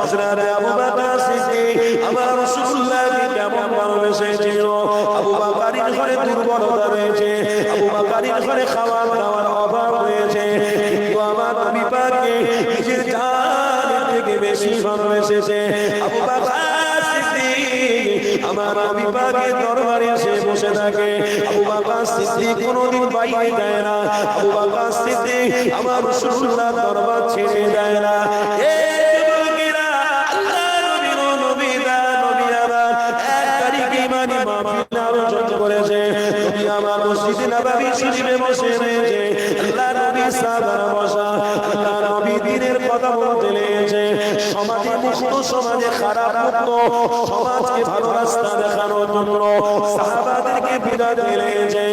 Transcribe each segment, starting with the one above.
হযরত আবু বকর সিদ্দিক আমার রাসূলুল্লাহকে কেমন ভালোবেসেছিল। আবু বকরের ঘরে দুর্বলতা রয়েছে, আবু বকরের ঘরে খাওয়ার দাওয়ার অভাব রয়েছে, কিন্তু আমার নবী পাককে নিজের জানের থেকে বেশি ভালোবেসেছে আবু বকর সিদ্দিক। আমার নবী পাকের দরবারে এসে বসে থাকে। আবু বকর সিদ্দিক কোনোদিন বাইরে যায় না। আবু বকর সিদ্দিক আমার রাসূলুল্লাহর দরবার ছেড়ে যায় না। সমাজে খারাপ সমাজকে ভালো রাস্তা দেখানোর জন্য সাহাবাদেরকে বিদায় দিয়েছে।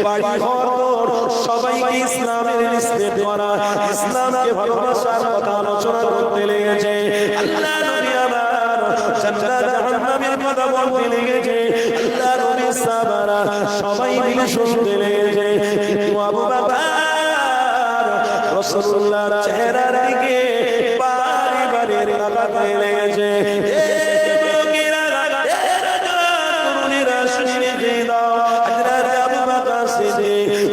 বাড়ি ঘর সবাইকে ইসলামের নিষেধ করা, ইসলামকে ভালোবাসার কথা আলোচনা করতে লেগেছে। আল্লাহ নবী আমার জান্নাত জাহান্নামের কথা বলতে লেগেছে। আল্লাহ নবী সাহাবারা সবাই মিলে শুনতে লেগেছে। কিন্তু আবু বকর রাসূলুল্লাহর চেহারার দিকে বারে বারে তাকাতে লেগেছে।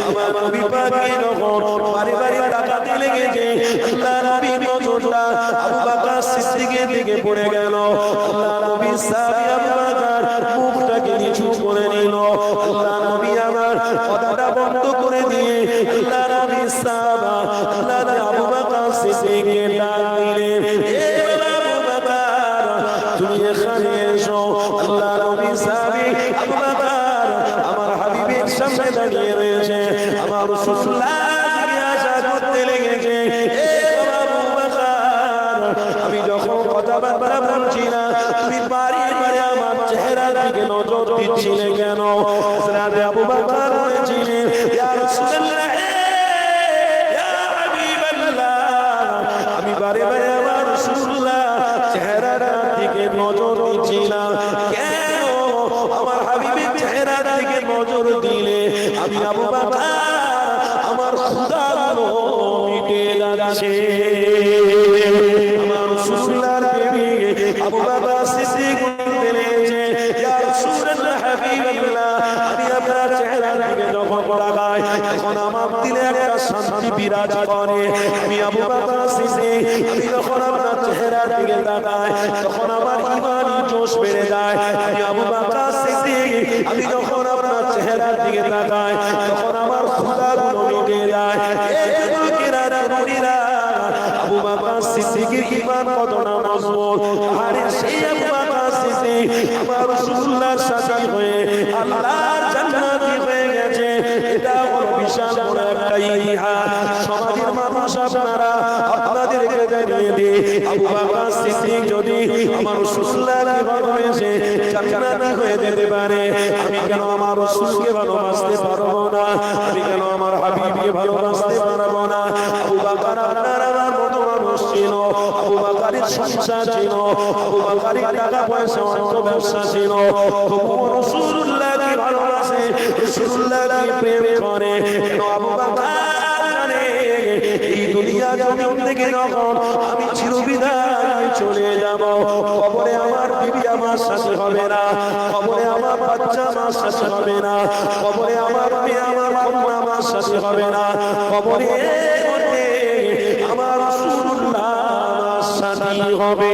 আমার নবী পাকের বারে বারে তাকাতে লেগেছে। আল্লাহ নবীর নজরটা আবু বকর সিদ্দিকের দিকে পড়ে গেল। আল্লাহ নবী সাহাবী আবু বকর মুখটাকে নিচু করে নিল। আল্লাহ নবী আমার কথাটা বন্ধ করে দিয়ে আল্লাহ নবী সাহাবা আল্লাহ আবু বকর সিদ্দিককে ডাক দিলেন, এ আবু বকর তুমি এখানে এসো। আল্লাহ নবী সাহাবী আবু বকর আমার হাবিবের সামনে দাঁড়িয়ে রয়েছে। আমার রাসূলুল্লাহ জিজ্ঞাসা করতে লেগেছে, এ আবু বকর আমি যখন কথাবার্তা বলছি না তুমি বারে বারে আমার চেহারার দিকে নজর দিচ্ছিলে কেন? হযরত আবু বকর বলেছিলেন, ইয়া রাসূলুল্লাহ ইয়া হাবিবাল্লাহ আমি বারে বারে আমার রাসূলুল্লাহ চেহারার দিকে নজর দিচ্ছিলাম কেন? আমার হাবিবের চেহারার দিকে নজর দিলে আমি আবু বকর আমার ক্ষুধাগুলো মিটে যাচ্ছে। আমার রাসূলুল্লাহর প্রেমে আবু বকর সিদ্দিক বলতে লেগেছে, ইয়া রাসূলুল্লাহ হাবিবাল্লাহ আমি আপনার চেহারার দিকে যখন তাকাই তখন আমার দিলে একটা শান্তি বিরাজ করে। আমি আবু বকর সিদ্দিক আমি যখন আপনার চেহারার দিকে তাকাই তখন আমার ঈমানি জোশ বেড়ে যায়। আমি আবু বকর সিদ্দিক আমি যখন আপনার চেহারার দিকে তাকাই তখন আমার ক্ষুধাগুলো মিটে যায়। এই লোকেরা নবীরা আবু বকর সিদ্দিকের ঈমান কতটা মজবুত। আর সেই আবু বকর সিদ্দিক আমার রাসূলুল্লাহর সাথী হয়ে আল্লাহর জান্নাতি হয়ে গেছে। এটা হলো বিশাল বড় একটা ইতিহাস। সমাজের মানুষ আপনারা আপনাদেরকে জানিয়ে দিই, আবু বকর সিদ্দিক যদি আমার রাসূলুল্লাহকে ভালোবেসে জান্নাতি হয়ে যেতে পারে, আমি কেন আমার রাসূলকে ভালোবাসতে পারবো না? আমি কেন আমার হাবিবকে ভালোবাসতে পারবো না? আবু বকর আপনার আমার মতো মানুষ ছিল, আবু বকরের সংসার ছিল, আবু বকরের টাকা পয়সা অর্থ ব্যবসা ছিল, তবুও রাসূলুল্লাহকে ভালোবাসে, রাসূলুল্লাহকে প্রেম করে। কেন আবু বকর জানে এই দুনিয়া জমিন থেকে যখন আমি চিরবিদায় চলে যাব, কবরে আমার বিবি আমার সাথে হবে না, কবরে আমার বাচ্চা আমার সাথে হবে না, কবরে আমার মেয়ে আমার কন্যা আমার সাথে হবে না, কবরে আমার রাসূলুল্লাহ আমার সাথী হবে।